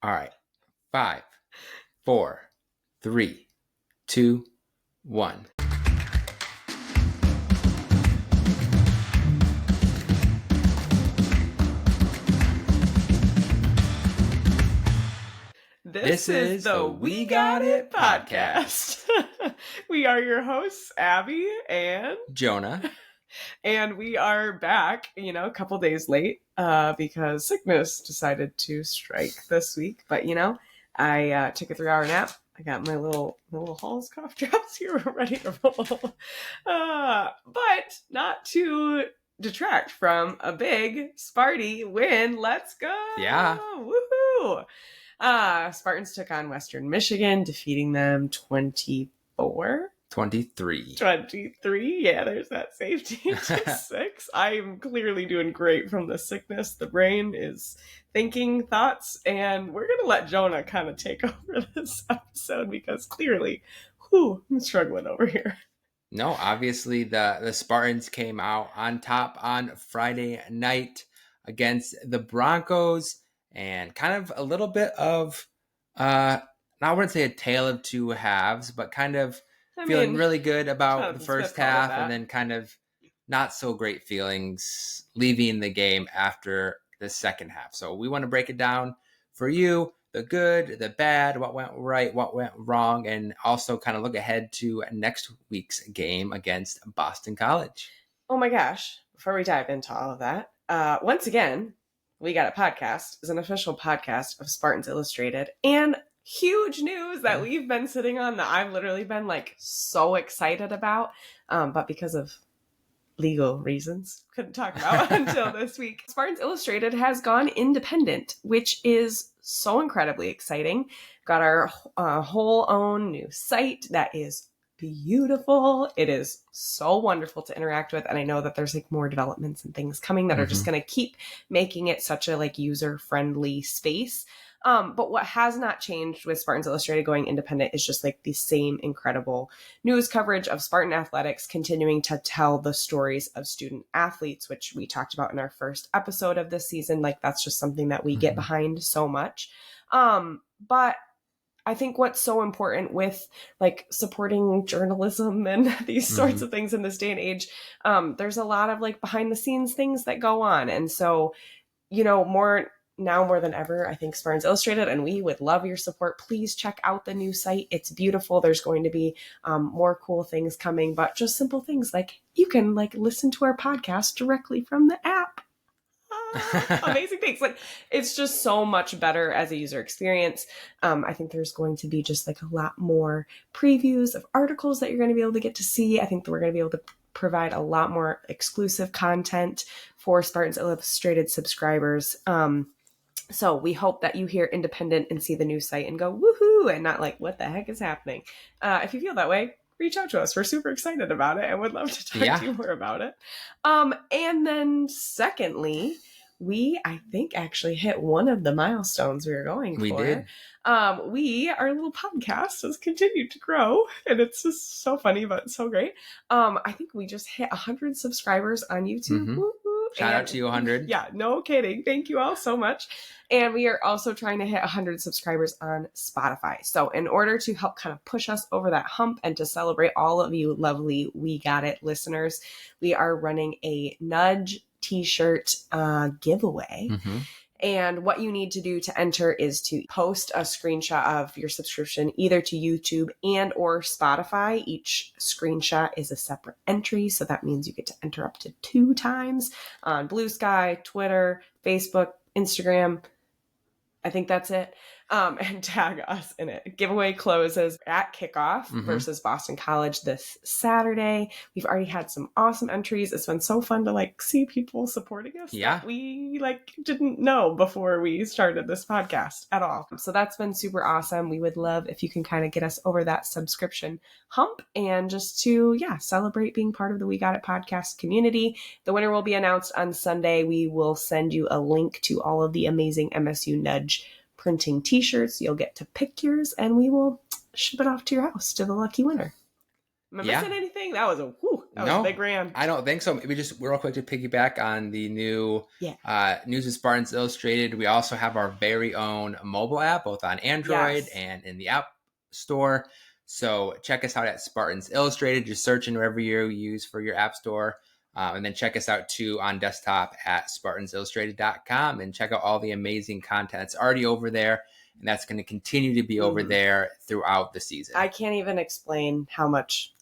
All right. 5, 4, 3, 2, 1. This is the We Got It podcast. We are your hosts, Abby and Jonah. And we are back, a couple days late because sickness decided to strike this week. But, I took a 3-hour nap. I got my little Hall's cough drops here. We're ready to roll. But not to detract from a big Sparty win. Let's go. Yeah. Woohoo. Spartans took on Western Michigan, defeating them 24. 23. Yeah, there's that safety to 6. I'm clearly doing great from the sickness. The brain is thinking thoughts, and we're going to let Jonah kind of take over this episode because clearly, I'm struggling over here. No, obviously the Spartans came out on top on Friday night against the Broncos, and kind of a little bit of, I wouldn't say a tale of two halves, but kind of feeling really good about the first half, and then kind of not so great feelings leaving the game after the second half. So we want to break it down for you, the good, the bad, what went right, what went wrong, and also kind of look ahead to next week's game against Boston College. Oh my gosh. Before we dive into all of that, once again, We Got It Podcast is an official podcast of Spartans Illustrated, and huge news that we've been sitting on that I've literally been so excited about, but because of legal reasons couldn't talk about until this week. Spartans Illustrated has gone independent, which is so incredibly exciting. Got our whole own new site that is beautiful. It is so wonderful to interact with, and I know that there's more developments and things coming that are just going to keep making it such a user-friendly space. But what has not changed with Spartans Illustrated going independent is just the same incredible news coverage of Spartan athletics, continuing to tell the stories of student athletes, which we talked about in our first episode of this season. That's just something that we get behind so much. But I think what's so important with supporting journalism and these sorts of things in this day and age, there's a lot of behind the scenes things that go on. And so, more than ever, I think Spartans Illustrated, and we would love your support. Please check out the new site. It's beautiful. There's going to be more cool things coming, but just simple things you can listen to our podcast directly from the app. Amazing things. It's just so much better as a user experience. I think there's going to be just a lot more previews of articles that you're going to be able to get to see. I think that we're going to be able to provide a lot more exclusive content for Spartans Illustrated subscribers. So we hope that you hear independent and see the new site and go woohoo, and not what the heck is happening. If you feel that way, reach out to us. We're super excited about it and would love to talk to you more about it. And then secondly, we, I think, actually hit one of the milestones we were going for. We did. Our little podcast has continued to grow, and it's just so funny, but so great. I think we just hit 100 subscribers on YouTube. Shout out to you, 100. Yeah, no kidding. Thank you all so much. And we are also trying to hit 100 subscribers on Spotify. So in order to help kind of push us over that hump and to celebrate all of you lovely We Got It listeners, we are running a Nudge t-shirt giveaway. And what you need to do to enter is to post a screenshot of your subscription either to YouTube and or Spotify. Each screenshot is a separate entry, so that means you get to enter up to 2 times on Blue Sky, Twitter, Facebook, Instagram. I think that's it. And tag us in it. Giveaway closes at kickoff versus Boston College this Saturday. We've already had some awesome entries. It's been so fun to see people supporting us that we didn't know before we started this podcast at all. So that's been super awesome. We would love if you can kind of get us over that subscription hump and just to celebrate being part of the We Got It podcast community. The winner will be announced on Sunday. We will send you a link to all of the amazing MSU Nudge printing t-shirts. You'll get to pick yours, and we will ship it off to your house to the lucky winner. Am I missing anything? That was a whoo. That was a No, big rant. I don't think so. Maybe just real quick to piggyback on the new News of Spartans Illustrated. We also have our very own mobile app, both on Android and in the App Store. So check us out at Spartans Illustrated. Just search in wherever you use for your app store. And then check us out too on desktop at SpartansIllustrated.com and check out all the amazing content that's already over there. And that's going to continue to be over there throughout the season. I can't even explain how much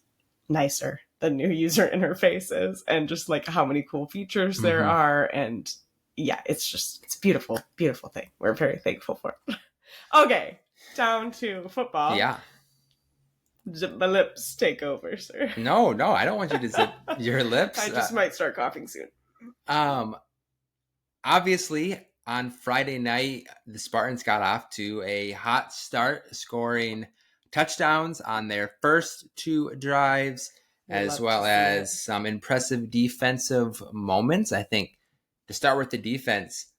nicer the new user interface is and just like how many cool features there are. And yeah, it's a beautiful, beautiful thing. We're very thankful for it. Okay, down to football. Yeah. Zip my lips, take over, sir. No, I don't want you to zip your lips. I just might start coughing soon. Obviously, on Friday night, the Spartans got off to a hot start, scoring touchdowns on their first 2 drives, as well as some impressive defensive moments. I think to start with the defense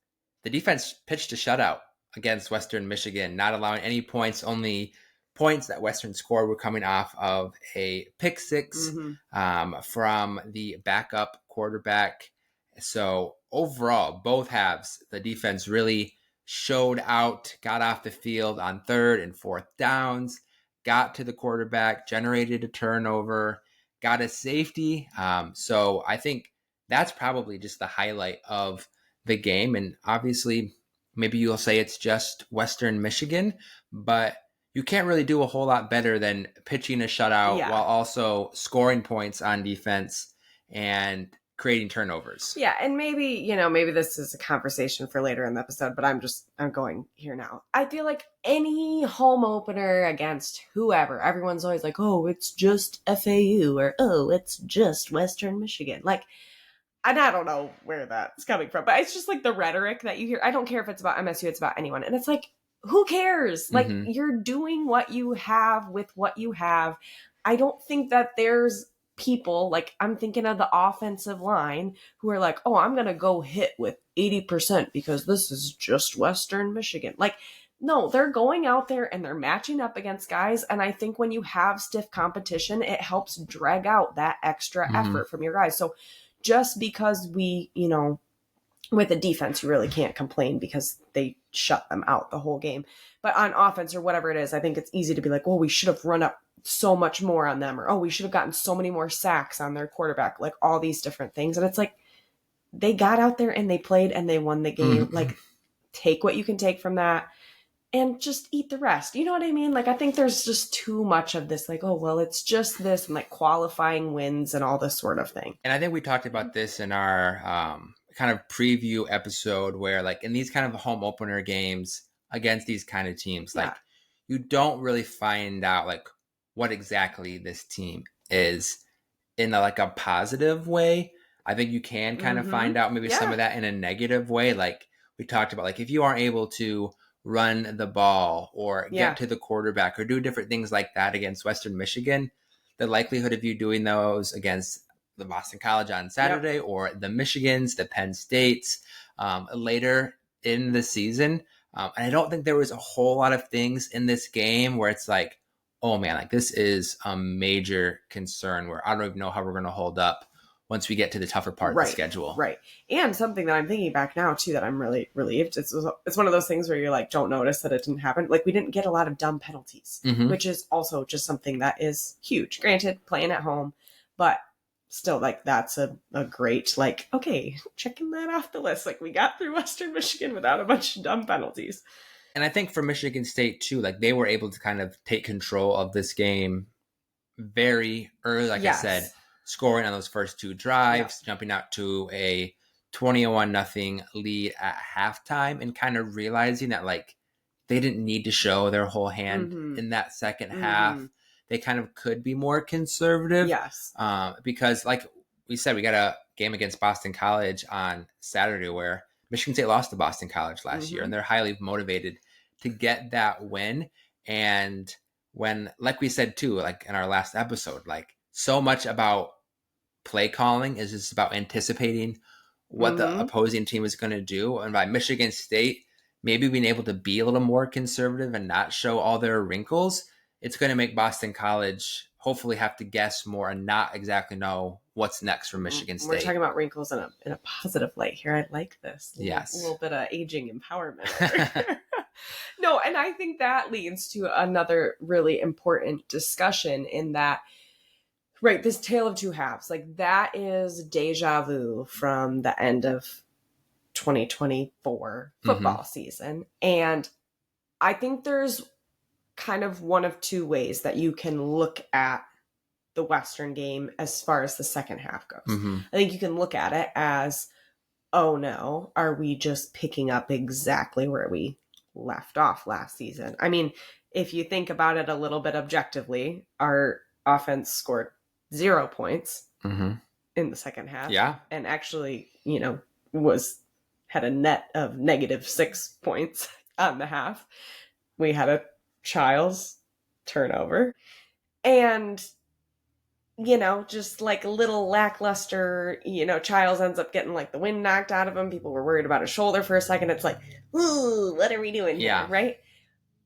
pitched a shutout against Western Michigan, not allowing any points. Only points that Western scored were coming off of a pick six from the backup quarterback. So overall, both halves, the defense really showed out, got off the field on 3rd and 4th downs, got to the quarterback, generated a turnover, got a safety. So I think that's probably just the highlight of the game. And obviously, maybe you'll say it's just Western Michigan, but you can't really do a whole lot better than pitching a shutout while also scoring points on defense and creating turnovers. Yeah, and maybe this is a conversation for later in the episode, but I'm going here now. I feel like any home opener against whoever, everyone's always like, oh, it's just FAU, or oh, it's just Western Michigan. Like, and I don't know where that's coming from, but it's just like the rhetoric that you hear. I don't care if it's about MSU, it's about anyone. And it's like, who cares? Like, you're doing what you have with what you have. I don't think that there's people, like, I'm thinking of the offensive line who are like, oh, I'm going to go hit with 80% because this is just Western Michigan. Like, no, they're going out there and they're matching up against guys. And I think when you have stiff competition, it helps drag out that extra effort from your guys. So just because we, with a defense, you really can't complain because they shut them out the whole game. But on offense or whatever it is, I think it's easy to be like, well, we should have run up so much more on them, or, oh, we should have gotten so many more sacks on their quarterback, like all these different things. And it's like, they got out there and they played and they won the game. Like, take what you can take from that and just eat the rest. You know what I mean? Like, I think there's just too much of this, like, oh, well, it's just this, and like qualifying wins and all this sort of thing. And I think we talked about this in our kind of preview episode where, like, in these kind of home opener games against these kind of teams, like, you don't really find out like what exactly this team is in a positive way. I think you can kind of find out maybe some of that in a negative way. Like we talked about, like, if you aren't able to run the ball or get to the quarterback or do different things like that against Western Michigan, the likelihood of you doing those against the Boston College on Saturday or the Michigans, the Penn States later in the season. And I don't think there was a whole lot of things in this game where it's like, oh man, like this is a major concern where I don't even know how we're going to hold up once we get to the tougher part of the schedule. Right. And something that I'm thinking back now too, that I'm really relieved. It's one of those things where you're like, don't notice that it didn't happen. Like, we didn't get a lot of dumb penalties, which is also just something that is huge. Granted, playing at home, but still, like, that's a great, like, okay, checking that off the list. Like, we got through Western Michigan without a bunch of dumb penalties. And I think for Michigan State too, like, they were able to kind of take control of this game very early, like I said, scoring on those first 2 drives, jumping out to a 21-0 lead at halftime, and kind of realizing that, like, they didn't need to show their whole hand in that second half. They kind of could be more conservative. Yes. Because, like we said, we got a game against Boston College on Saturday where Michigan State lost to Boston College last year, and they're highly motivated to get that win. And when, like we said too, like in our last episode, like, so much about play calling is just about anticipating what the opposing team is going to do. And by Michigan State maybe being able to be a little more conservative and not show all their wrinkles, it's going to make Boston College hopefully have to guess more and not exactly know what's next for Michigan State. We're talking about wrinkles in a positive light here. I like this. Yes. A little bit of aging empowerment over here. No, and I think that leads to another really important discussion in that, right, this tale of two halves, like that is deja vu from the end of 2024 football season. And I think there's kind of one of two ways that you can look at the Western game as far as the second half goes. I think you can look at it as, oh no, are we just picking up exactly where we left off last season? I mean, if you think about it a little bit objectively, our offense scored 0 points in the second half. Yeah. And actually, had a net of -6 points on the half. We had a Childs turnover. And, just like a little lackluster, Childs ends up getting like the wind knocked out of him. People were worried about his shoulder for a second. It's like, ooh, what are we doing here, right?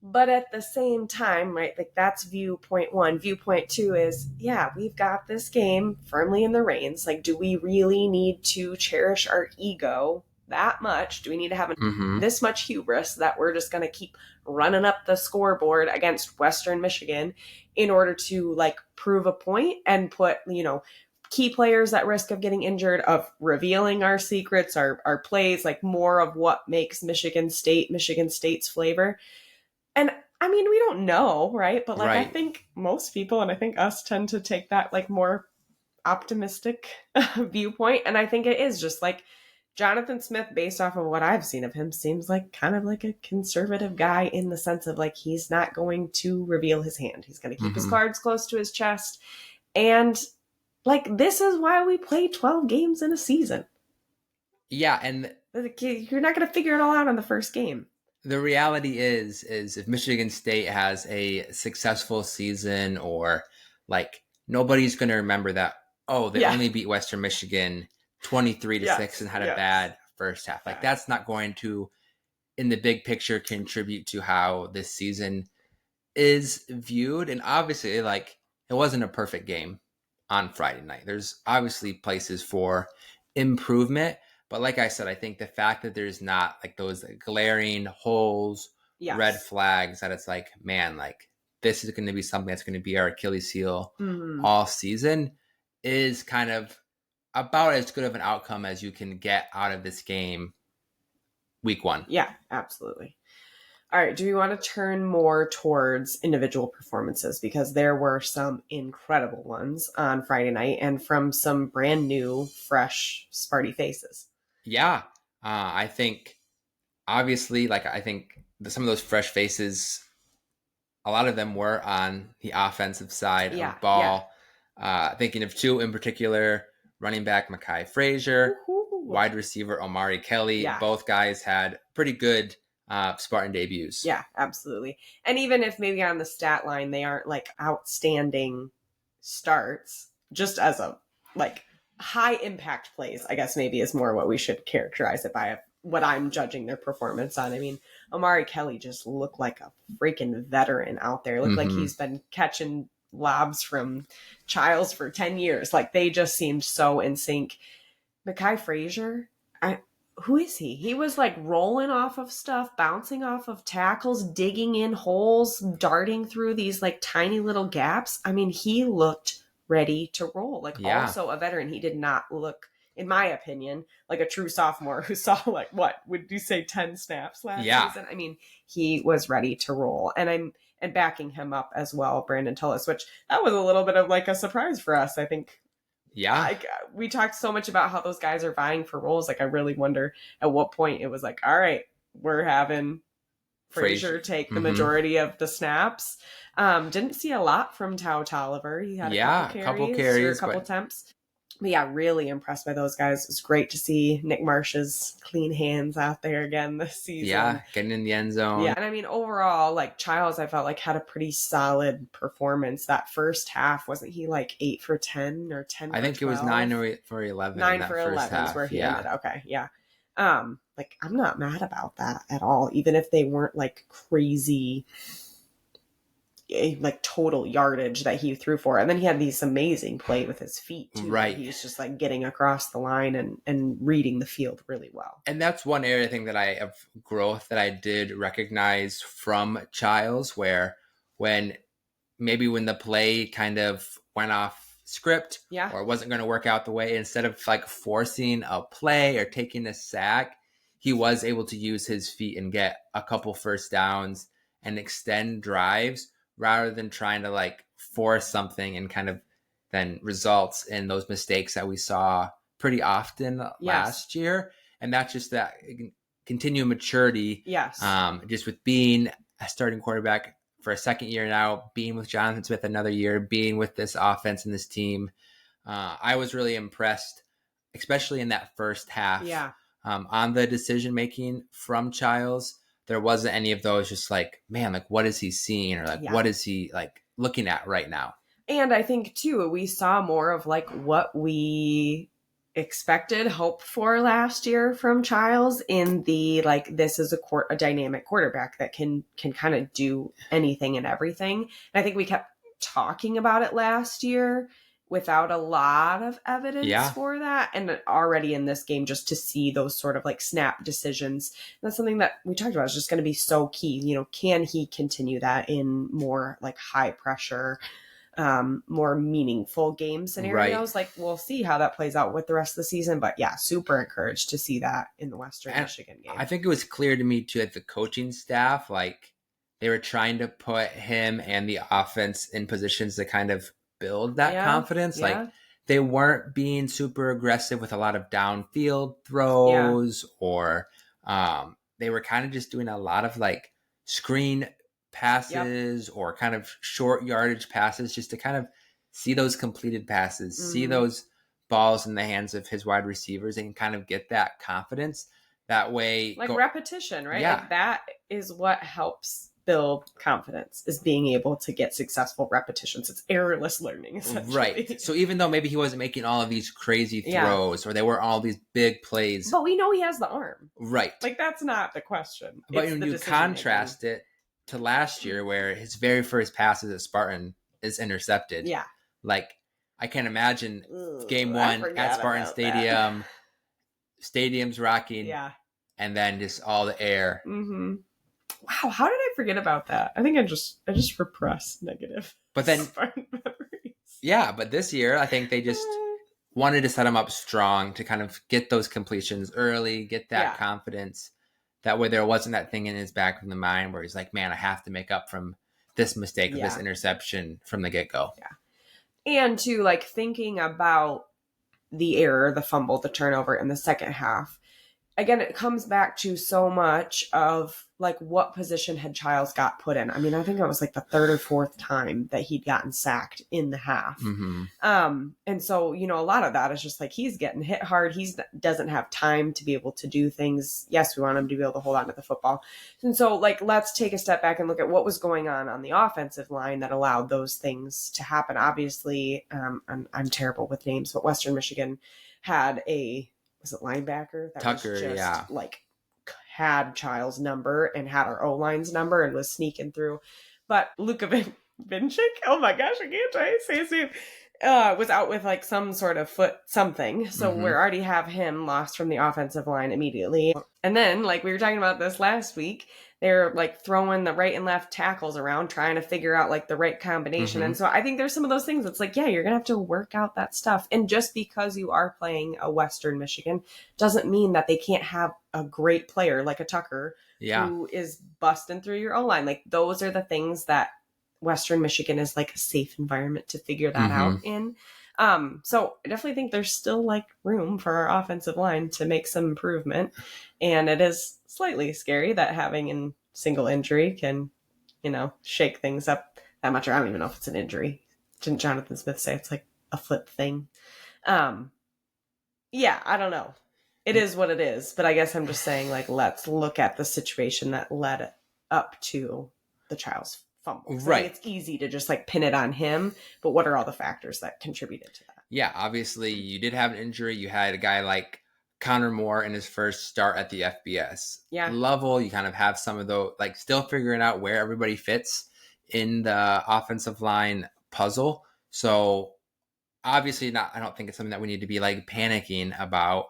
But at the same time, right, like that's viewpoint one. Viewpoint two is, yeah, we've got this game firmly in the reins. Like, do we really need to cherish our ego that much? Do we need to have this much hubris that we're just going to keep running up the scoreboard against Western Michigan in order to like prove a point and put, key players at risk of getting injured, of revealing our secrets, our plays, like more of what makes Michigan State's flavor? And I mean, we don't know, right? But like, I think most people, and I think us, tend to take that like more optimistic viewpoint. And I think it is just like Jonathan Smith, based off of what I've seen of him, seems like kind of like a conservative guy in the sense of like, he's not going to reveal his hand. He's going to keep his cards close to his chest. And like, this is why we play 12 games in a season. Yeah. And you're not going to figure it all out on the first game. The reality is if Michigan State has a successful season, or like nobody's going to remember that, oh, they only beat Western Michigan 23-6 and had a bad first half. Like that's not going to, in the big picture, contribute to how this season is viewed. And obviously, like, it wasn't a perfect game on Friday night. There's obviously places for improvement. But like I said, I think the fact that there's not like those glaring holes, red flags, that it's like, man, like this is going to be something that's going to be our Achilles heel all season, is kind of about as good of an outcome as you can get out of this game week one. Yeah, absolutely. All right. Do we want to turn more towards individual performances? Because there were some incredible ones on Friday night and from some brand new, fresh, Sparty faces. Yeah. I think obviously, like, I think some of those fresh faces, a lot of them were on the offensive side of the ball. Thinking of two in particular: running back Mekhi Frazier, wide receiver Omari Kelly. Both guys had pretty good Spartan debuts. Yeah, absolutely. And even if maybe on the stat line they aren't like outstanding starts, just as a like high impact plays, I guess maybe is more what we should characterize it by, what I'm judging their performance on. I mean, Omari Kelly just looked like a freaking veteran out there. Looked like he's been catching lobs from Childs for 10 years. Like, they just seemed so in sync. Mekhi Frazier, who is he? He was like rolling off of stuff, bouncing off of tackles, digging in holes, darting through these like tiny little gaps. I mean, he looked ready to roll. Like, also a veteran. He did not look, in my opinion, like a true sophomore who saw like, what would you say, 10 snaps last season? I mean, he was ready to roll. And backing him up as well, Brandon Tullis, which that was a little bit of like a surprise for us, I think. Like, we talked so much about how those guys are vying for roles. Like, I really wonder at what point it was like, all right, we're having Frazier take the majority of the snaps. Didn't see a lot from Tao Tolliver. He had a couple carries, a couple attempts. But yeah, really impressed by those guys. It was great to see Nick Marsh's clean hands out there again this season. Yeah, getting in the end zone. Yeah, and I mean, overall, like, Childs, I felt like had a pretty solid performance. That first half, wasn't he like 8 for 10 or 10 for 12? I think it was 9 for 11. 9 for 11 is where he ended. Okay, yeah. Like, I'm not mad about that at all, even if they weren't like crazy like total yardage that he threw for. And then he had these amazing play with his feet too. Right. He was just like getting across the line and reading the field really well. And that's one area I think that I have growth that I did recognize from Childs, where when the play kind of went off script or it wasn't going to work out the way, instead of like forcing a play or taking a sack, he was able to use his feet and get a couple first downs and extend drives rather than trying to like force something and kind of then results in those mistakes that we saw pretty often last year. And that's just that continued maturity. Yes. Just with being a starting quarterback for a second year now, being with Jonathan Smith another year, being with this offense and this team. I was really impressed, especially in that first half. Yeah. On the decision making from Childs, there wasn't any of those just like, man, like what is he seeing, or like what is he like looking at right now? And I think too, we saw more of like what we expected, hoped for last year from Childs in the like, this is a dynamic quarterback that can kind of do anything and everything. And I think we kept talking about it last year without a lot of evidence for that. And already in this game, just to see those sort of like snap decisions, that's something that we talked about is just going to be so key. You know, can he continue that in more like high pressure, more meaningful game scenarios? Like, we'll see how that plays out with the rest of the season. But yeah, super encouraged to see that in the Western Michigan game. I think it was clear to me too that the coaching staff, like they were trying to put him and the offense in positions to kind of build that confidence. Like they weren't being super aggressive with a lot of downfield throws or they were kind of just doing a lot of like screen passes or kind of short yardage passes just to kind of see those completed passes, see those balls in the hands of his wide receivers and kind of get that confidence that way. Like repetition, right? Like that is what helps build confidence, is being able to get successful repetitions. It's errorless learning, essentially. Right. So even though maybe he wasn't making all of these crazy throws or they were all these big plays. But we know he has the arm. Right. Like that's not the question. But when you contrast it to last year where his very first passes at Spartan is intercepted. Yeah. Like I can't imagine game one at Spartan Stadium, stadium's rocking. Yeah. And then just all the air. Mm-hmm. Wow, how did I forget about that? I think I just repressed negative. But then, Spartan memories. Yeah, but this year I think they just wanted to set him up strong to kind of get those completions early, get that confidence. That way there wasn't that thing in his back of the mind where he's like, man, I have to make up from this mistake of this interception from the get-go. Yeah. And to like thinking about the error, the fumble, the turnover in the second half, again, it comes back to so much of like what position had Childs got put in. I mean, I think it was like the third or fourth time that he'd gotten sacked in the half. Mm-hmm. And so, you know, a lot of that is just like he's getting hit hard. He doesn't have time to be able to do things. Yes, we want him to be able to hold on to the football. And so like, let's take a step back and look at what was going on the offensive line that allowed those things to happen. Obviously, I'm terrible with names, but Western Michigan had was it linebacker? That Tucker, was just like had Child's number and had our O-line's number and was sneaking through. But Luka Vinchik, oh my gosh, I can't say his name, was out with like some sort of foot something. So we already have him lost from the offensive line immediately. And then like we were talking about this last week, they're like throwing the right and left tackles around, trying to figure out like the right combination. And so I think there's some of those things that's like, yeah, you're going to have to work out that stuff. And just because you are playing a Western Michigan doesn't mean that they can't have a great player like a Tucker who is busting through your O-line. Like those are the things that Western Michigan is like a safe environment to figure that out in. So I definitely think there's still like room for our offensive line to make some improvement. And it is slightly scary that having a single injury can, you know, shake things up that much. Or I don't even know if it's an injury. Didn't Jonathan Smith say it's like a flip thing? Yeah, I don't know. It is what it is. But I guess I'm just saying, like, let's look at the situation that led up to the Child's fumble. Right. It's easy to just like pin it on him, but what are all the factors that contributed to that? Yeah, obviously you did have an injury. You had a guy like Connor Moore in his first start at the FBS level. You kind of have some of those, like still figuring out where everybody fits in the offensive line puzzle. So obviously not, I don't think it's something that we need to be like panicking about,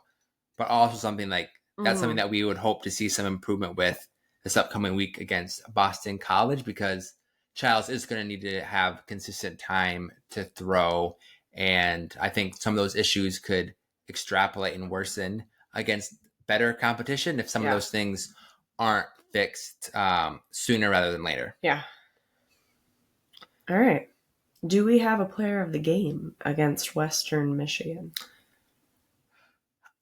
but also something like that's something that we would hope to see some improvement with this upcoming week against Boston College, because Childs is going to need to have consistent time to throw. And I think some of those issues could extrapolate and worsen against better competition if some of those things aren't fixed sooner rather than later. Yeah. All right. Do we have a player of the game against Western Michigan?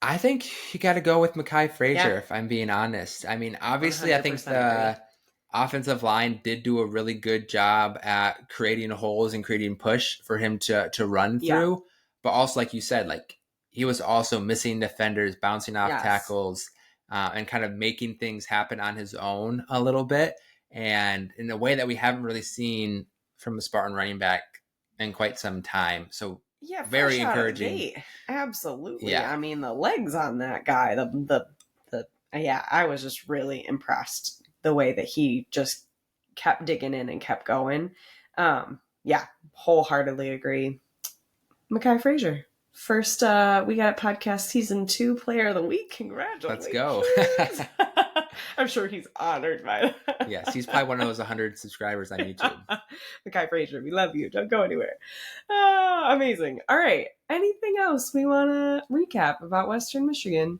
I think you got to go with Mekhi Frazier, if I'm being honest. I mean, obviously, I think the offensive line did do a really good job at creating holes and creating push for him to run through. But also, like you said, like he was also missing defenders, bouncing off tackles, and kind of making things happen on his own a little bit. And in a way that we haven't really seen from a Spartan running back in quite some time. So very encouraging. Absolutely. Yeah. I mean, the legs on that guy, I was just really impressed the way that he just kept digging in and kept going. Wholeheartedly agree. Mekhi Frazier. First, we got podcast season 2 player of the week. Congratulations. Let's go. I'm sure he's honored by that. Yes, he's probably one of those 100 subscribers on YouTube. Mekhi Frazier, we love you. Don't go anywhere. Amazing. All right. Anything else we want to recap about Western Michigan?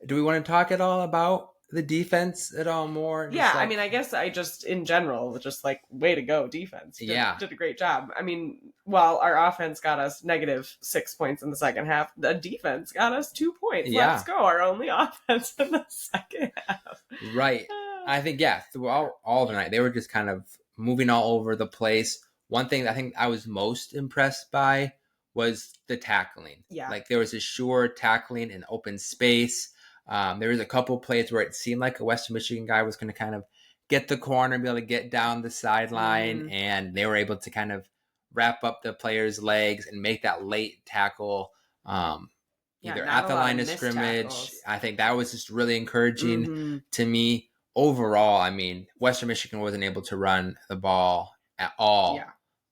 Do we want to talk at all about the defense at all more? Yeah, I mean, I guess I just, in general, just like, way to go, defense. Did a great job. I mean, while our offense got us -6 points in the second half, the defense got us 2 points. Yeah. Let's go. Our only offense in the second half. Right. I think, throughout all the night, they were just kind of moving all over the place. One thing I think I was most impressed by was the tackling. Yeah. Like, there was a sure tackling in open space. There was a couple plays where it seemed like a Western Michigan guy was going to kind of get the corner and be able to get down the sideline, and they were able to kind of wrap up the player's legs and make that late tackle either at the line of scrimmage. Tackles. I think that was just really encouraging to me. Overall, I mean, Western Michigan wasn't able to run the ball at all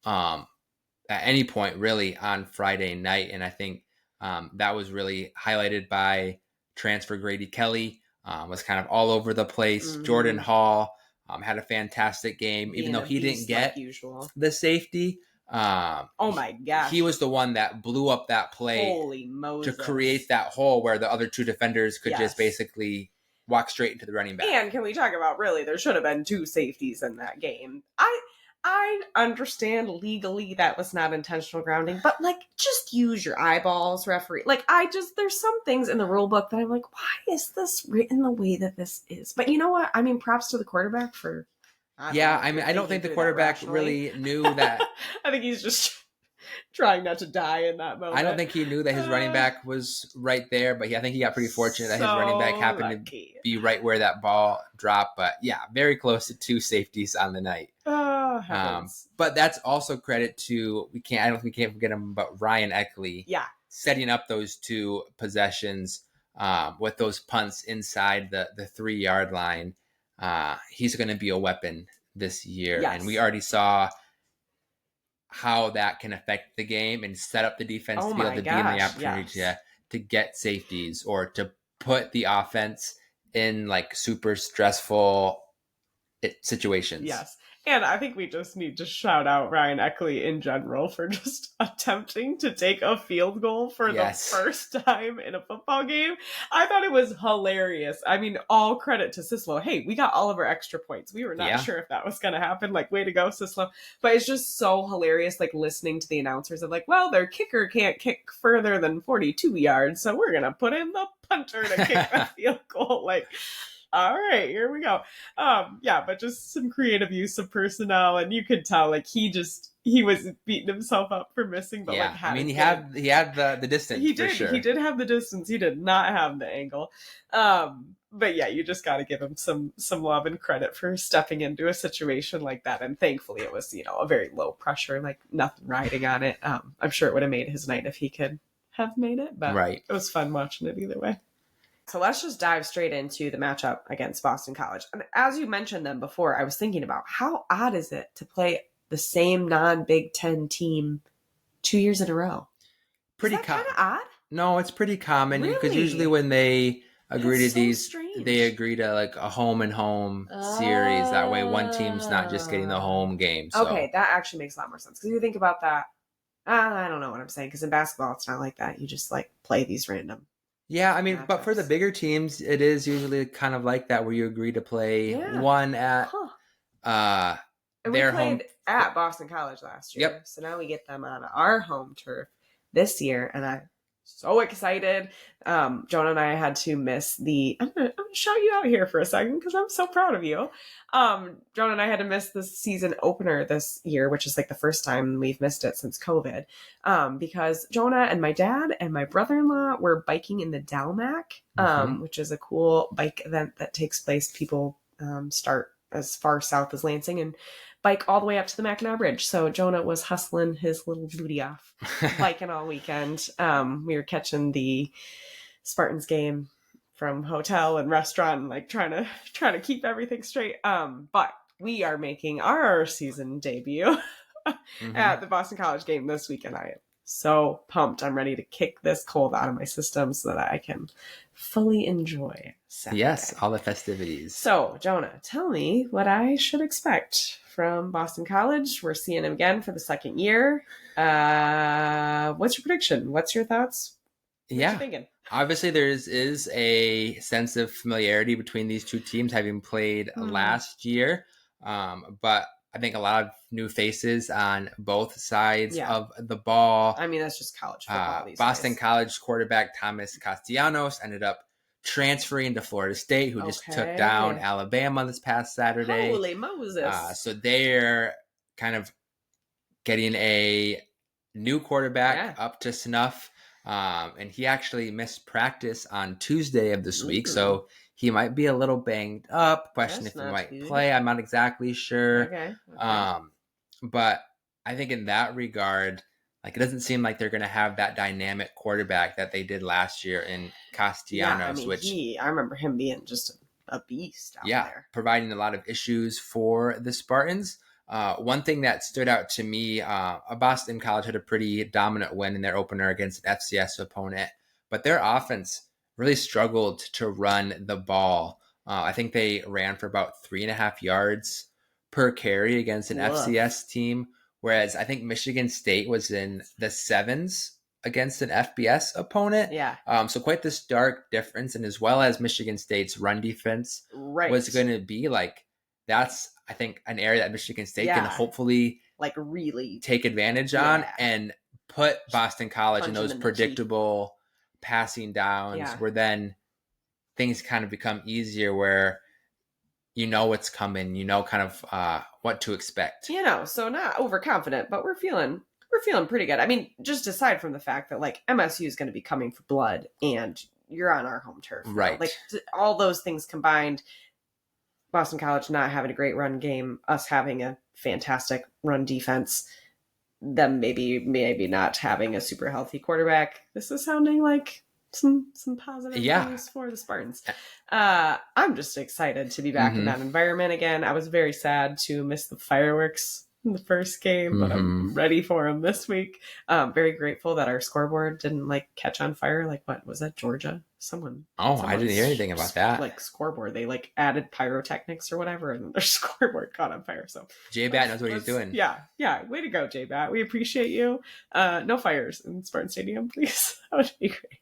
at any point really on Friday night, and I think that was really highlighted by transfer Grady Kelly. Was kind of all over the place. Jordan Hall had a fantastic game, even though he didn't get the safety. Oh my gosh. He was the one that blew up that play. Holy Moses. To create that hole where the other two defenders could just basically walk straight into the running back. And can we talk about, really, there should have been 2 safeties in that game. I understand legally that was not intentional grounding, but like, just use your eyeballs, referee. Like, there's some things in the rule book that I'm like, why is this written the way that this is? But you know what? I mean, props to the quarterback for. I don't think the quarterback really knew that. I think he's just trying not to die in that moment. I don't think he knew that his running back was right there, but I think he got pretty fortunate that his running back happened to be right where that ball dropped. But yeah, very close to 2 safeties on the night. But that's also credit to, we can't forget him, but Ryan Eckley. Yeah. Setting up those 2 possessions with those punts inside the 3-yard line. He's going to be a weapon this year. Yes. And we already saw how that can affect the game and set up the defense to be able to be in the opportunity to get safeties or to put the offense in like super stressful situations. Yes. And I think we just need to shout out Ryan Eckley in general for just attempting to take a field goal for the first time in a football game. I thought it was hilarious. I mean, all credit to Sislo. Hey, we got all of our extra points. We were not sure if that was going to happen. Like, way to go, Sislo. But it's just so hilarious, like, listening to the announcers of like, well, their kicker can't kick further than 42 yards, so we're going to put in the punter to kick the field goal. Like, all right, here we go. But just some creative use of personnel, and you could tell like he was beating himself up for missing. But he had the distance. He did. For sure. He did have the distance. He did not have the angle. But yeah, you just got to give him some love and credit for stepping into a situation like that. And thankfully, it was a very low pressure, like nothing riding on it. I'm sure it would have made his night if he could have made it. But it was fun watching it either way. So let's just dive straight into the matchup against Boston College. And as you mentioned them before, I was thinking about how odd is it to play the same non-Big Ten team 2 years in a row? Pretty Is that kind of odd? No, it's pretty common because usually Really? when they agree That's to so these, they strange. agree to like a home and home series. That way, one team's not just getting the home game. Okay, So that actually makes a lot more sense. Because you think about that, I don't know what I'm saying. Because in basketball, it's not like that. You just like play these random yeah, I mean, but for the matchups. bigger teams, it is usually kind of like that where you agree to play Yeah. one at Huh. uh And we their home. played at Boston College last year. Yep. So now we get them on our home turf this year. And I'm so excited. Jonah and I had to miss I'm gonna shout you out here for a second because I'm so proud of you. Jonah and I had to miss the season opener this year, which is like the first time we've missed it since COVID. Because Jonah and my dad and my brother-in-law were biking in the Dalmac, which is a cool bike event that takes place. People start as far south as Lansing and bike all the way up to the Mackinac Bridge. So Jonah was hustling his little booty off, biking all weekend. We were catching the Spartans game from hotel and restaurant, and like trying to keep everything straight. But we are making our season debut at the Boston College game this weekend. I am so pumped. I'm ready to kick this cold out of my system so that I can fully enjoy Saturday. Yes, all the festivities. So, Jonah, tell me what I should expect from Boston College. We're seeing him again for the second year. What's your prediction? What's your thoughts? What you thinking? Obviously, there is a sense of familiarity between these two teams, having played last year. But I think a lot of new faces on both sides of the ball. I mean, that's just college football these Boston days. College quarterback Thomas Castellanos ended up transferring to Florida State, who just took down Alabama this past Saturday. Holy Moses. So they're kind of getting a new quarterback up to snuff. And he actually missed practice on Tuesday of this week, so he might be a little banged up. Question if he might play. I'm not exactly sure. But I think in that regard, like it doesn't seem like they're going to have that dynamic quarterback that they did last year in Castellanos. I remember him being just a beast out there. Providing a lot of issues for the Spartans. One thing that stood out to me, Boston College had a pretty dominant win in their opener against an FCS opponent, but their offense really struggled to run the ball. I think they ran for about 3.5 yards per carry against an FCS team, whereas I think Michigan State was in the 7s against an FBS opponent. So quite the stark difference, and as well as Michigan State's run defense was going to be like, that's, I think, an area that Michigan State can hopefully like really take advantage on and put Boston College in those predictable passing downs where then things kind of become easier, where you know what's coming, you know kind of what to expect. So not overconfident, but we're feeling pretty good. I mean, just aside from the fact that like MSU is going to be coming for blood and you're on our home turf. Right. Like all those things combined, Boston College not having a great run game, us having a fantastic run defense, them maybe not having a super healthy quarterback. This is sounding like some positive news for the Spartans. I'm just excited to be back in that environment again. I was very sad to miss the fireworks in the first game, but I'm ready for them this week. Very grateful that our scoreboard didn't like catch on fire. Like, what was that, Georgia? I didn't hear anything about that. Like scoreboard, they like added pyrotechnics or whatever, and their scoreboard caught on fire. So J-Bat knows what he's doing. Yeah. Way to go, J-Bat. We appreciate you. No fires in Spartan Stadium, please. That would be great.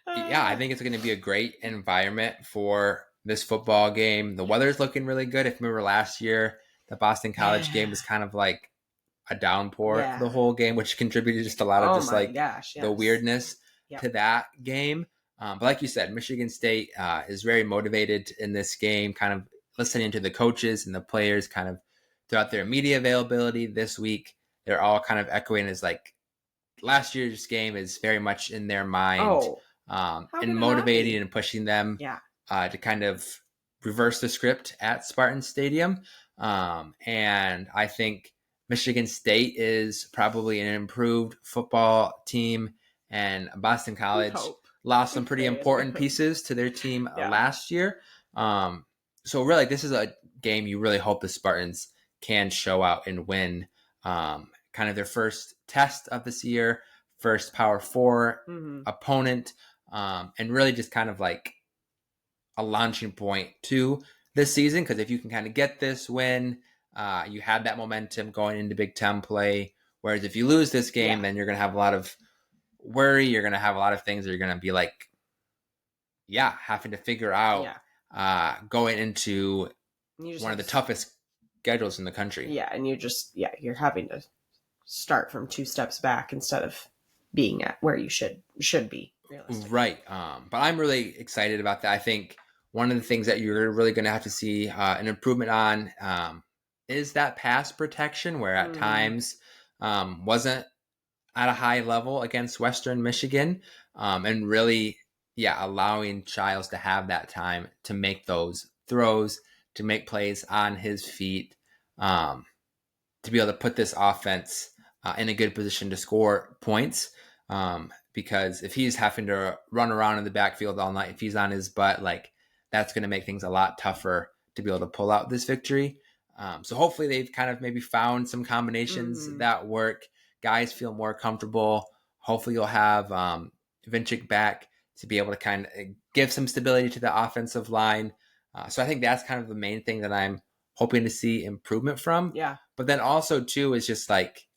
I think it's going to be a great environment for this football game. The weather's looking really good. If you remember last year, the Boston College game was kind of like a downpour the whole game, which contributed just a lot of the weirdness to that game. But like you said, Michigan State is very motivated in this game, kind of listening to the coaches and the players kind of throughout their media availability this week. They're all kind of echoing as like last year's game is very much in their mind. And motivating and pushing them to kind of reverse the script at Spartan Stadium. And I think Michigan State is probably an improved football team, and Boston College lost some pretty important pieces to their team last year. So really, this is a game you really hope the Spartans can show out and win. Kind of their first test of this year, first Power 4 opponent, and really just kind of like a launching point to this season. Because if you can kind of get this win, you have that momentum going into Big Ten play. Whereas if you lose this game, then you're going to have a lot of worry. You're going to have a lot of things that you're going to be like, having to figure out going into one of the toughest schedules in the country. Yeah, and you're having to start from 2 steps back instead of being at where you should be. Right. But I'm really excited about that. I think one of the things that you're really going to have to see an improvement on is that pass protection, where at times wasn't at a high level against Western Michigan, and really, allowing Childs to have that time to make those throws, to make plays on his feet, to be able to put this offense in a good position to score points. Because if he's having to run around in the backfield all night, if he's on his butt, like that's going to make things a lot tougher to be able to pull out this victory. So hopefully they've kind of maybe found some combinations that work. Guys feel more comfortable. Hopefully you'll have Vinchik back to be able to kind of give some stability to the offensive line. So I think that's kind of the main thing that I'm hoping to see improvement from. Yeah. But then also too is just like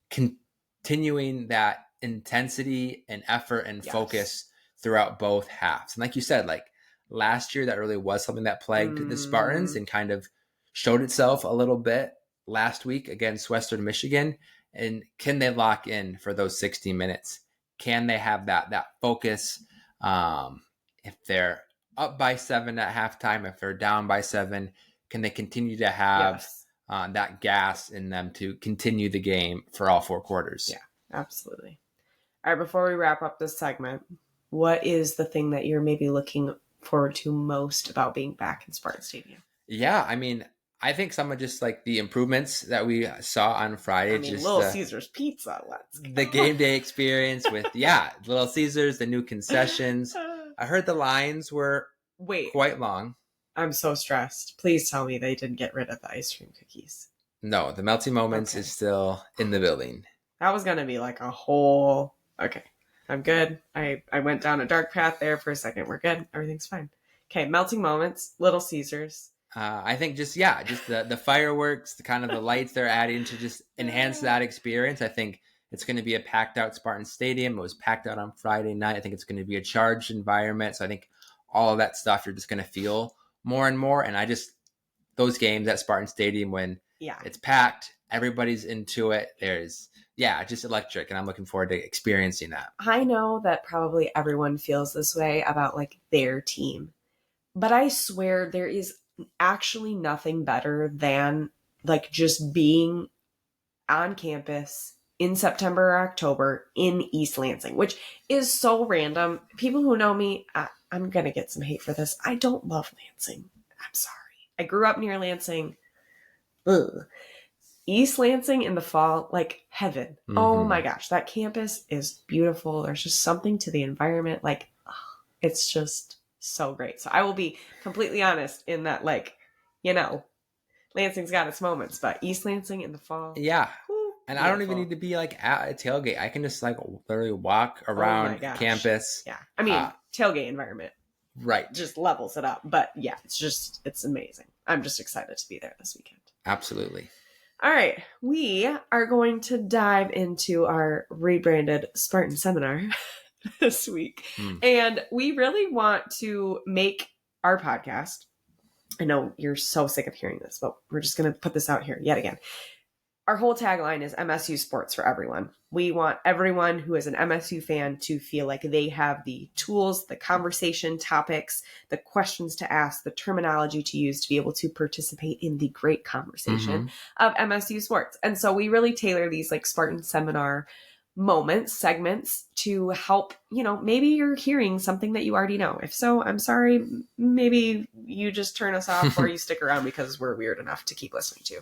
continuing that intensity and effort and focus throughout both halves. And like you said, like last year, that really was something that plagued the Spartans and kind of showed itself a little bit last week against Western Michigan. And can they lock in for those 60 minutes? Can they have that focus? If they're up by 7 at halftime, if they're down by 7, can they continue to have that gas in them to continue the game for all 4 quarters? Yeah, absolutely. All right, before we wrap up this segment, what is the thing that you're maybe looking forward to most about being back in Spartan Stadium? Yeah, I mean, I think some of just like the improvements that we saw on Friday. I mean, just Little Caesars Pizza, let's go. The game day experience with, Little Caesars, the new concessions. I heard the lines were quite long. I'm so stressed. Please tell me they didn't get rid of the ice cream cookies. No, the Melty Moments is still in the building. That was going to be like a whole... Okay, I'm good. I went down a dark path there for a second. We're good. Everything's fine. Okay, Melting Moments, Little Caesars. I think just the fireworks, the kind of the lights they're adding to just enhance that experience. I think it's going to be a packed out Spartan Stadium. It was packed out on Friday night. I think it's going to be a charged environment. So I think all of that stuff you're just going to feel more and more. And those games at Spartan Stadium when it's packed, everybody's into it. There's just electric, and I'm looking forward to experiencing that. I know that probably everyone feels this way about like their team, but I swear there is actually nothing better than like just being on campus in September or October in East Lansing, which is so random. People who know me, I'm going to get some hate for this. I don't love Lansing. I'm sorry. I grew up near Lansing. Ugh. East Lansing in the fall, like heaven. Mm-hmm. Oh my gosh, that campus is beautiful. There's just something to the environment. Like, it's just so great. So I will be completely honest in that, like, Lansing's got its moments, but East Lansing in the fall. Yeah. And beautiful. I don't even need to be like at a tailgate. I can just like literally walk around campus. Yeah. I mean, tailgate environment. Right. Just levels it up. But yeah, it's amazing. I'm just excited to be there this weekend. Absolutely. All right, we are going to dive into our rebranded Spartan Seminar this week. And we really want to make our podcast, I know you're so sick of hearing this, but we're just going to put this out here yet again. Our whole tagline is MSU Sports for Everyone. We want everyone who is an MSU fan to feel like they have the tools, the conversation topics, the questions to ask, the terminology to use to be able to participate in the great conversation of MSU sports. And so we really tailor these like Spartan Seminar moments, segments to help, maybe you're hearing something that you already know. If so, I'm sorry, maybe you just turn us off or you stick around because we're weird enough to keep listening to.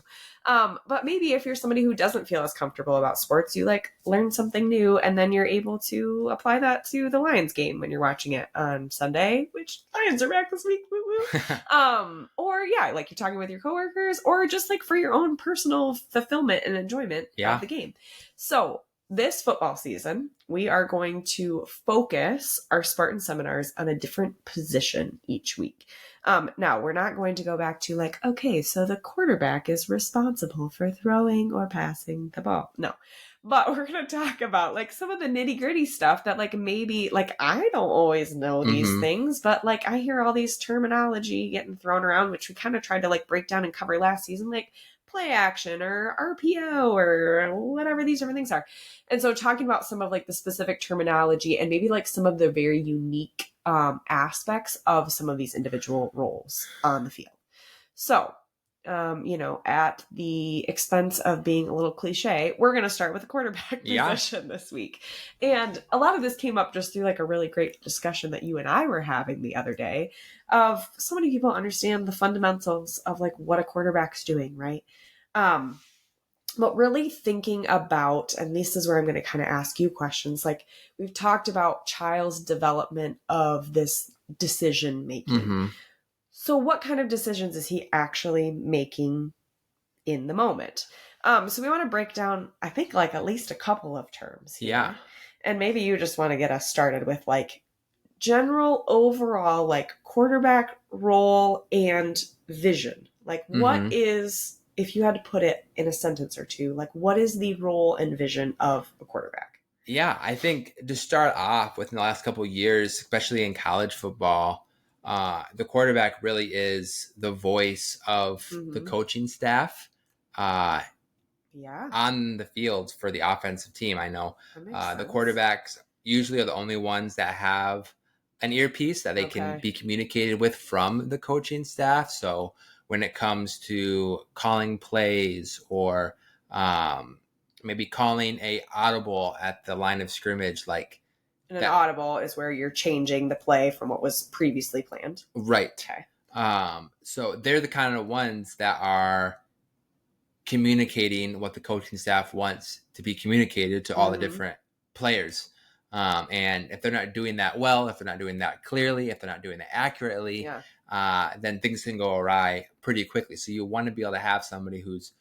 But maybe if you're somebody who doesn't feel as comfortable about sports, you learn something new and then you're able to apply that to the Lions game when you're watching it on Sunday, which Lions are back this week. Woo woo. Or yeah, you're talking with your coworkers or just for your own personal fulfillment and enjoyment of the game. So this football season, we are going to focus our Spartan seminars on a different position each week. Now, we're not going to go back to okay, so the quarterback is responsible for throwing or passing the ball. No. But we're going to talk about some of the nitty gritty stuff that maybe I don't always know these things, but I hear all these terminology getting thrown around, which we kind of tried to break down and cover last season, play action or RPO or whatever these different things are. And so talking about some of the specific terminology and maybe some of the very unique aspects of some of these individual roles on the field. So, at the expense of being a little cliche, we're going to start with the quarterback position this week. And a lot of this came up just through a really great discussion that you and I were having the other day of so many people understand the fundamentals of what a quarterback's doing, right? But really thinking about, and this is where I'm going to kind of ask you questions, we've talked about child's development of this decision making. So what kind of decisions is he actually making in the moment? So we want to break down, I think, at least a couple of terms here. Yeah. And maybe you just want to get us started with general overall quarterback role and vision. What is, if you had to put it in a sentence or two, what is the role and vision of a quarterback? Yeah, I think to start off with in the last couple of years, especially in college football, the quarterback really is the voice of the coaching staff on the field for the offensive team. I know the quarterbacks usually are the only ones that have an earpiece that they can be communicated with from the coaching staff. So when it comes to calling plays or maybe calling a audible at the line of scrimmage, and an audible is where you're changing the play from what was previously planned. Right. Okay. So they're the kind of ones that are communicating what the coaching staff wants to be communicated to all the different players. And if they're not doing that well, if they're not doing that clearly, if they're not doing that accurately, then things can go awry pretty quickly. So you want to be able to have somebody who's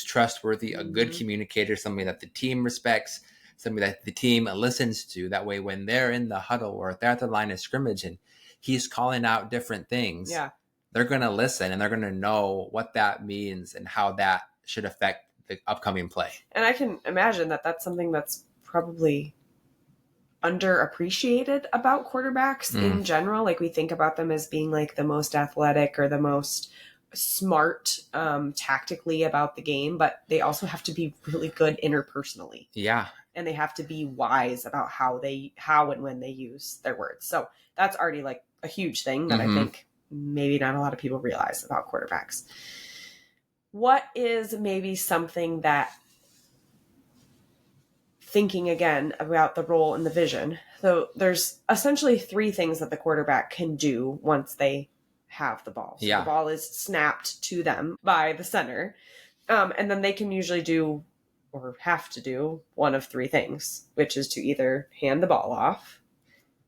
trustworthy, a good communicator, somebody that the team respects, somebody that the team listens to. That way, when they're in the huddle or if they're at the line of scrimmage and he's calling out different things, they're going to listen and they're going to know what that means and how that should affect the upcoming play. And I can imagine that that's something that's probably underappreciated about quarterbacks in general. We think about them as being the most athletic or the most smart tactically about the game, but they also have to be really good interpersonally. Yeah. And they have to be wise about how and when they use their words. So that's already a huge thing that I think maybe not a lot of people realize about quarterbacks. What is maybe something that, thinking again about the role and the vision, so there's essentially three things that the quarterback can do once they have the ball. So the ball is snapped to them by the center. And then they can usually do or have to do one of three things, which is to either hand the ball off,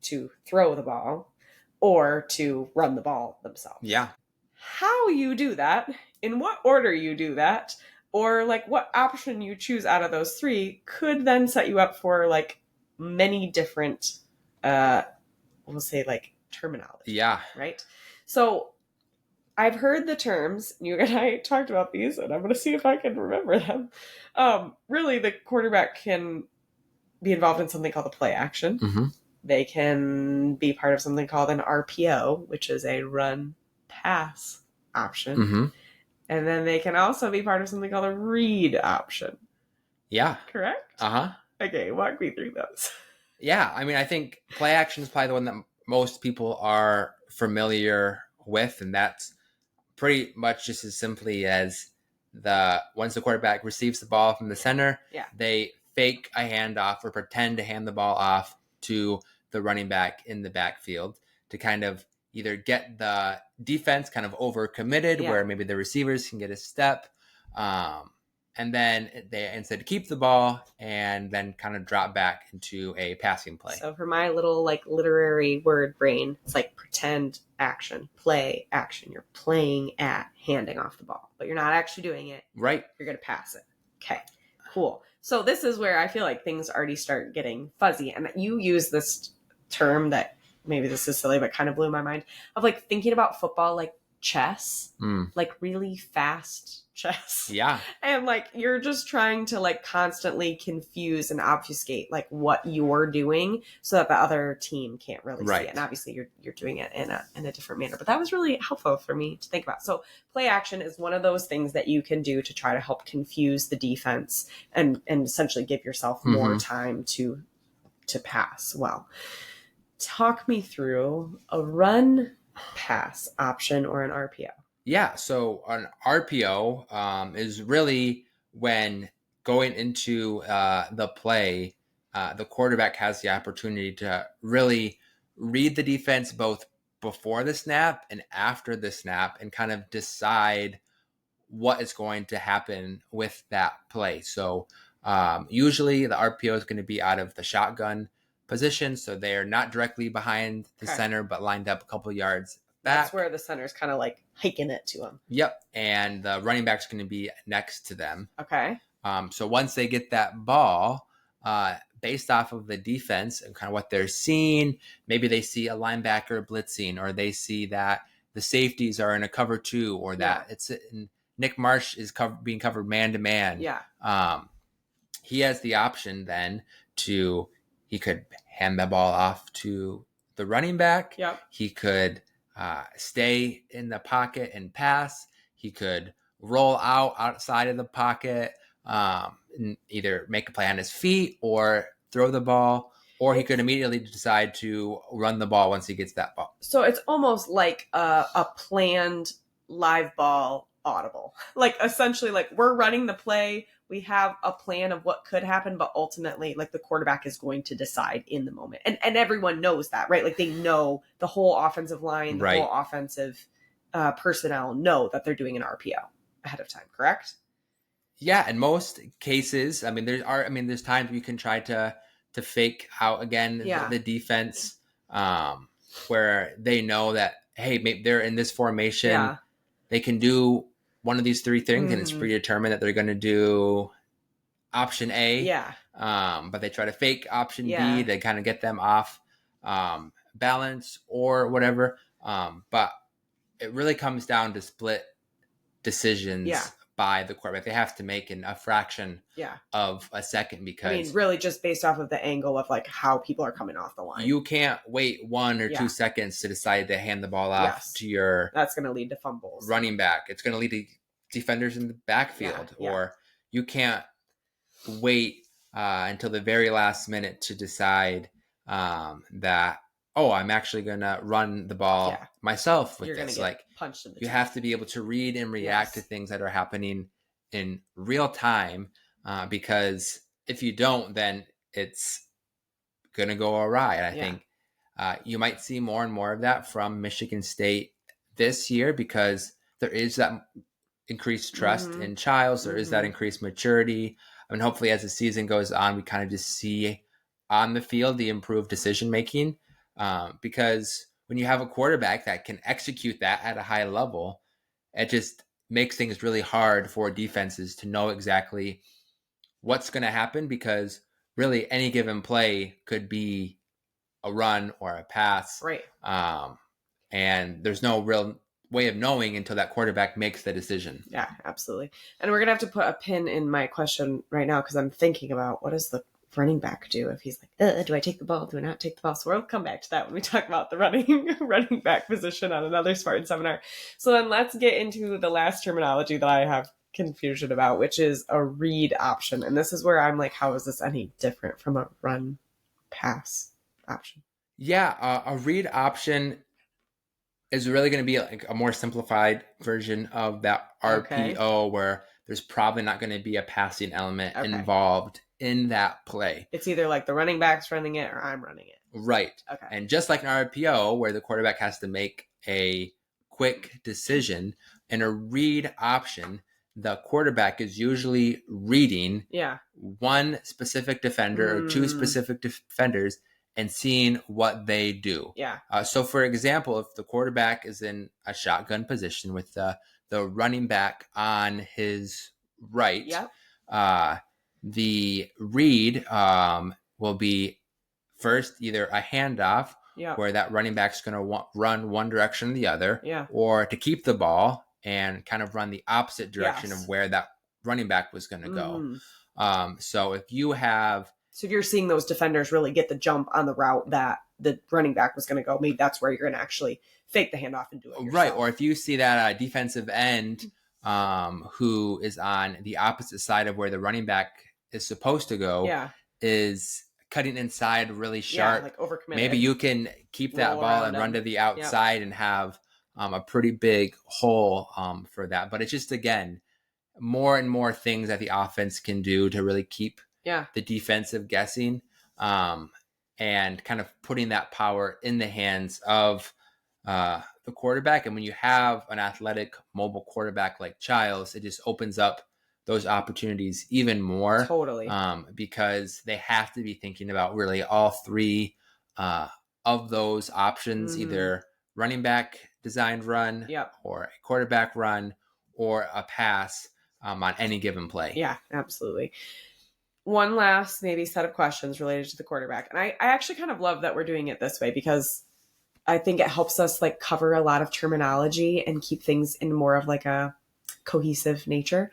to throw the ball, or to run the ball themselves. Yeah. How you do that, in what order you do that, or what option you choose out of those three could then set you up for many different, we'll say terminology. Yeah. Right? So I've heard the terms, you and I talked about these, and I'm going to see if I can remember them. Really, the quarterback can be involved in something called a play action. They can be part of something called an RPO, which is a run pass option. And then they can also be part of something called a read option. Yeah. Correct? Okay, walk me through those. Yeah, I mean, I think play action is probably the one that most people are familiar with, and that's pretty much just as simply as once the quarterback receives the ball from the center, they fake a handoff or pretend to hand the ball off to the running back in the backfield to kind of either get the defense kind of overcommitted where maybe the receivers can get a step. And then they instead keep the ball and then kind of drop back into a passing play. So for my little like literary word brain, it's like pretend, action, play, action. You're playing at handing off the ball, but you're not actually doing it. Right. You're going to pass it. Okay, cool. So this is where I feel like things already start getting fuzzy. And you use this term that maybe this is silly, but kind of blew my mind of like thinking about football like chess, like really fast chess. Yeah. And like you're just trying to like constantly confuse and obfuscate like what you're doing so that the other team can't really see it. And obviously you're doing it in a different manner. But that was really helpful for me to think about. So play action is one of those things that you can do to try to help confuse the defense and essentially give yourself more time to pass well. Talk me through a run pass option or an RPO. Yeah, so an RPO is really when going into the play, the quarterback has the opportunity to really read the defense both before the snap and after the snap and kind of decide what is going to happen with that play. So usually the RPO is going to be out of the shotgun position, so they're not directly behind the center, but lined up a couple yards back. That's where the center's kind of like hiking it to them. Yep, and the running back's going to be next to them. Okay. So once they get that ball, based off of the defense and kind of what they're seeing, maybe they see a linebacker blitzing, or they see that the safeties are in a cover 2, or that it's Nick Marsh is being covered man to man. Yeah. He has the option then he could hand the ball off to the running back. Yep. He could stay in the pocket and pass. He could roll outside of the pocket, and either make a play on his feet or throw the ball, or he could immediately decide to run the ball once he gets that ball. So it's almost like a planned live ball audible. Like essentially like we're running the play. We have a plan of what could happen, but ultimately like the quarterback is going to decide in the moment. And everyone knows that, right? Like they know the whole offensive line, the whole offensive personnel know that they're doing an RPO ahead of time, correct? Yeah, in most cases, there's times you can try to fake out again the defense, where they know that, hey, maybe they're in this formation. Yeah. They can do one of these 3 things, and it's predetermined that they're going to do option A. Yeah. But they try to fake option B to kind of get them off balance or whatever. But it really comes down to split decisions by the quarterback. They have to make in a fraction of a second, because really just based off of the angle of like how people are coming off the line. You can't wait 1 or 2 seconds to decide to hand the ball off to your that's going to lead to fumbles. Running back. It's going to lead to defenders in the backfield. Or you can't wait until the very last minute to decide that, I'm actually going to run the ball myself with this. Like, punched in the you have to be able to read and react to things that are happening in real time, because if you don't, then it's going to go awry. And I think you might see more and more of that from Michigan State this year, because there is that increased trust in Childs. There is that increased maturity. I mean, hopefully as the season goes on, we kind of just see on the field the improved decision-making, because when you have a quarterback that can execute that at a high level, it just makes things really hard for defenses to know exactly what's going to happen, because really any given play could be a run or a pass. Right. And there's no real way of knowing until that quarterback makes the decision. Yeah, absolutely. And we're going to have to put a pin in my question right now, because I'm thinking about what does the running back do if he's like, do I take the ball? Do I not take the ball? So we'll come back to that when we talk about the running back position on another Spartan Seminar. So then let's get into the last terminology that I have confusion about, which is a read option. And this is where I'm like, how is this any different from a run pass option? Yeah, a read option is really going to be like a more simplified version of that RPO, where there's probably not going to be a passing element Okay. involved in that play. It's either like the running back's running it or I'm running it. Right. Okay. And just like an RPO, where the quarterback has to make a quick decision, in a read option, the quarterback is usually reading one specific defender or two specific defenders and seeing what they do. Yeah. So, for example, if the quarterback is in a shotgun position with the running back on his right, the read will be first either a handoff where that running back's going to run one direction or the other, or to keep the ball and kind of run the opposite direction of where that running back was going to go. So if you're seeing those defenders really get the jump on the route that the running back was going to go, maybe that's where you're going to actually fake the handoff and do it yourself. Right. Or if you see that defensive end who is on the opposite side of where the running back is supposed to go is cutting inside really sharp, like overcommitted, maybe you can keep that ball and run to the outside and have a pretty big hole for that. But it's just, again, more and more things that the offense can do to really keep the defensive guessing, and kind of putting that power in the hands of the quarterback. And when you have an athletic, mobile quarterback like Childs, it just opens up those opportunities even more. Totally. Because they have to be thinking about really all three of those options, either running back designed run or a quarterback run or a pass on any given play. Yeah, absolutely. One last maybe set of questions related to the quarterback. And I actually kind of love that we're doing it this way, because I think it helps us like cover a lot of terminology and keep things in more of like a cohesive nature.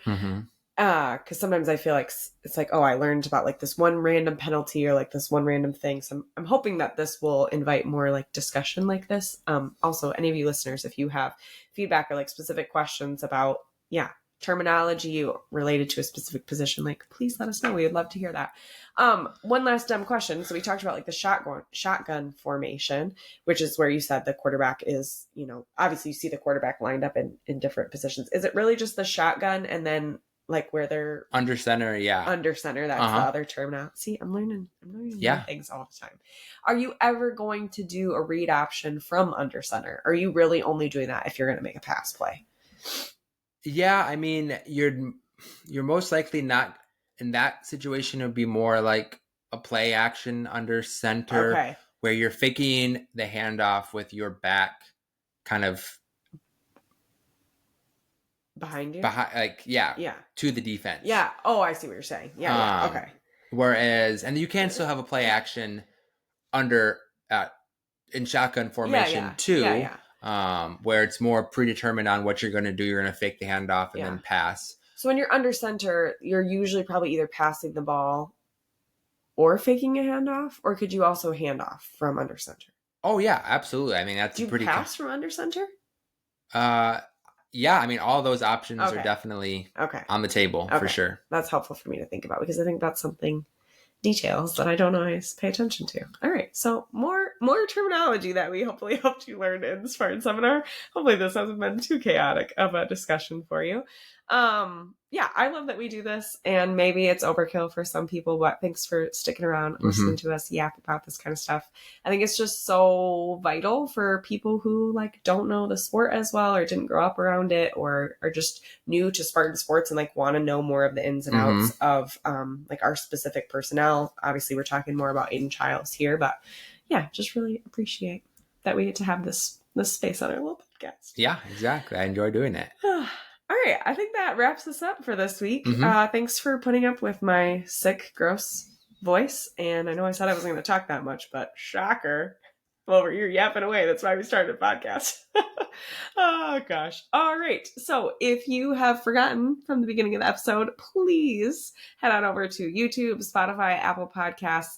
Because sometimes I feel like it's like, oh, I learned about like this one random penalty or like this one random thing. So I'm hoping that this will invite more like discussion like this. Also, any of you listeners, if you have feedback or like specific questions about, terminology related to a specific position, like please let us know. We would love to hear that. One last dumb question. So we talked about like the shotgun formation, which is where you said the quarterback is, obviously you see the quarterback lined up in different positions. Is it really just the shotgun and then like where they're under center? Under center. That's the other term now. See, I'm learning new things all the time. Are you ever going to do a read option from under center? Or are you really only doing that if you're going to make a pass play? Yeah, I mean, you're most likely not in that situation. It would be more like a play action under center, where you're faking the handoff with your back kind of behind you, to the defense. Yeah. Oh, I see what you're saying. Yeah. Okay. Whereas, and you can still have a play action under in shotgun formation too. Yeah. Where it's more predetermined on what you're going to do. You're going to fake the handoff and then pass. So when you're under center, you're usually probably either passing the ball or faking a handoff, or could you also hand off from under center? Oh yeah, absolutely. I mean, that's do you pretty pass from under center? Yeah. I mean, all those options are definitely on the table for sure. That's helpful for me to think about, because I think that's something, details that I don't always pay attention to. All right. So more terminology that we hopefully helped you learn in the Spartan Seminar. Hopefully this hasn't been too chaotic of a discussion for you. I love that we do this, and maybe it's overkill for some people, but thanks for sticking around, listening to us yap about this kind of stuff. I think it's just so vital for people who like don't know the sport as well, or didn't grow up around it, or are just new to Spartan sports and like want to know more of the ins and outs of like our specific personnel. Obviously we're talking more about Aiden Childs here, but just really appreciate that we get to have this space on our little podcast. Yeah, exactly. I enjoy doing it. All right. I think that wraps us up for this week. Thanks for putting up with my sick, gross voice. And I know I said I wasn't going to talk that much, but shocker. I'm over here yapping away. That's why we started a podcast. Oh, gosh. All right. So if you have forgotten from the beginning of the episode, please head on over to YouTube, Spotify, Apple Podcasts,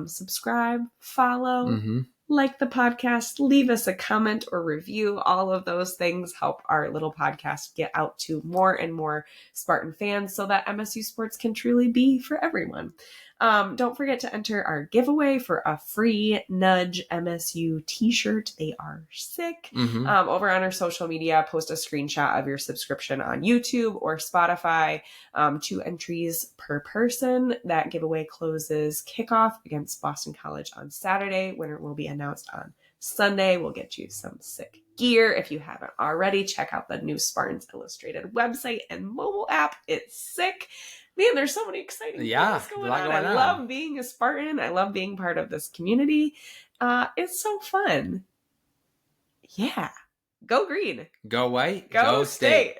subscribe, follow. like the podcast, leave us a comment or review. All of those things help our little podcast get out to more and more Spartan fans so that MSU sports can truly be for everyone. Don't forget to enter our giveaway for a free Nudge MSU t-shirt. They are sick. Over on our social media, post a screenshot of your subscription on YouTube or Spotify. 2 entries per person. That giveaway closes kickoff against Boston College on Saturday. Winner will be announced on Sunday. We'll get you some sick gear. If you haven't already, check out the new Spartans Illustrated website and mobile app. It's sick. Man, there's so many exciting things going on. I love being a Spartan. I love being part of this community. It's so fun. Yeah. Go green. Go white. Go state.